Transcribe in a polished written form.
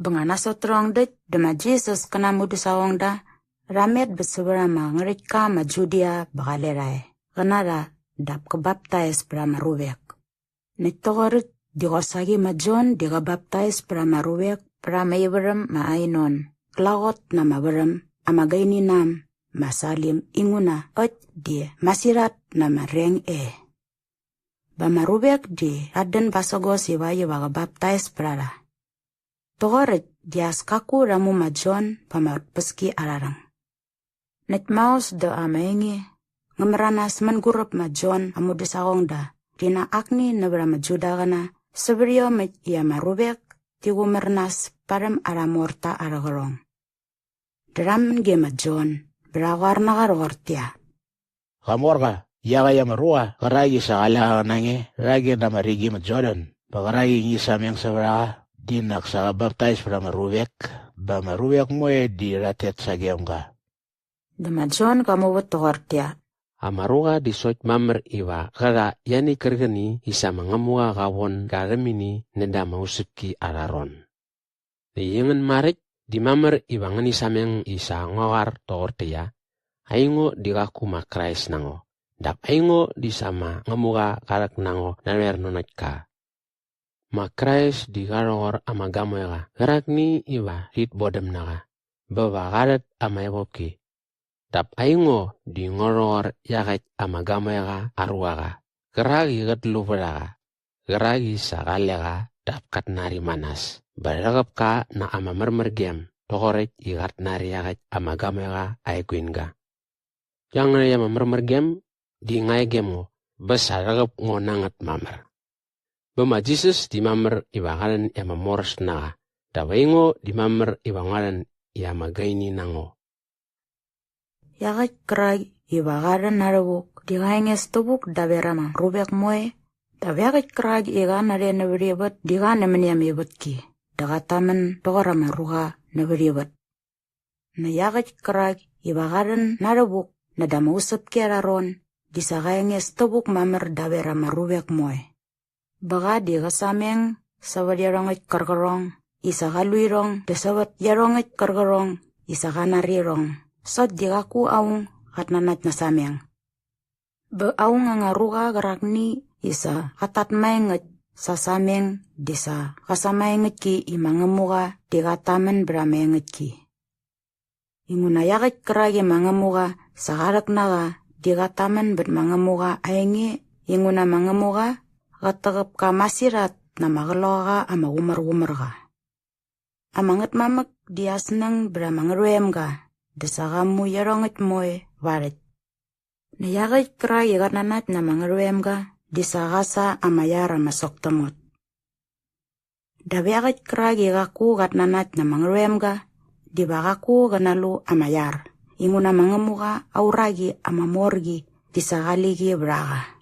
Bangana sotrong det dema Jesus kana mudu sawangda ramet beseberama ngerit ka ma Judea bakalerai. Kanara dap kebaptais brama rubek. Nitorit digosagi ma John digabaptais brama rubek brama iberem ma Ainon. Klagot na maberem amagaini nam masalim inguna ot di masirat na mareng Bama rubek di aden pasogos iwa bagabaptais brada. Togoret dias kaku ramu ma John pamaut peski ararang. Net maus do amaingi ngemeranas mengurup ma John amu desawongda rina akni nebra ma Juda kana seberio ma ia ma rubek tigu mernas parem aramorta aragorong. Deram ge ma John berawarna garortia. Kamorga yaga yamarua karagi sa ala nange ragi na marigi ma Jordan pagaragi ngisa miyang sabra dinak sa baptize para marubek ba marubek mo di ratet sa giyongga. Dama John kamu betortia. Amaruga di soit mamer iwa kada yani kergeni isa mangamua kawon karemini neda mausiki araron. Di yengen marik di mamer iwa ngeni sameng isa ngawar tortia aingo dikaku makrais nango. Dap aingo di sama ngamuga karak nango naler nonatka. Makrais di garor amagamo yaga. Garak ni iwa hit bodem naga. Bawa garat amayaboki. Dap aingo di ngoror yagat amagamo yaga arwaga. Geragi gatlubaraga. Geragi sagalega dap kat nari manas. Baragap ka na amamermergem. Tokorek igat nari yagat amagamo yaga aiguinga. Yang na amamermergem di ngai gemo. Besaragap ngonangat mamer. Bama Jesus di mamer ibangalan ya mamoros naga. Dawaingo di mamer ibangalan ya magaini nango. Yagat krag ibagaran narabuk di ngainges tubuk daberama rubek moe. Dawagat krag iga nare naberibet di ga nemeniam ibetki. Dagatamen togorama ruga naberibet. Na yagat krag ibagaran narabuk na damausap kiararon di sa ngainges tubuk mamer daberama rubek moe. Baga di kasameng sawad yarongit karkarong, isa kaluirong, desawat yarongit karkarong, isa kanarirong. Sot di kaku aung katnanat na sameng. Ba aung nga ruga garakni isa katat maenget sa sameng disa kasamaenget ki imangamuga di katamen bramaenget ki. Ingunayakit karagi mangamuga sa karak naga di katamen bet mangamuga aengi inguna mangamuga katagap ka masirat na magaloga ama umar-umar ka. Amangat mamak dias nang bramangaruem ka, desa kamu yarongit moe warit. Nayagit kra yagananat na mangaruem ka, desa kasa amayara masok tamot. Dabiagit kra yagaku gatnanat na mangaruem ka, di bakaku ganalu amayar. Inguna mangamuka auragi amamorgi, desa kaligi braga.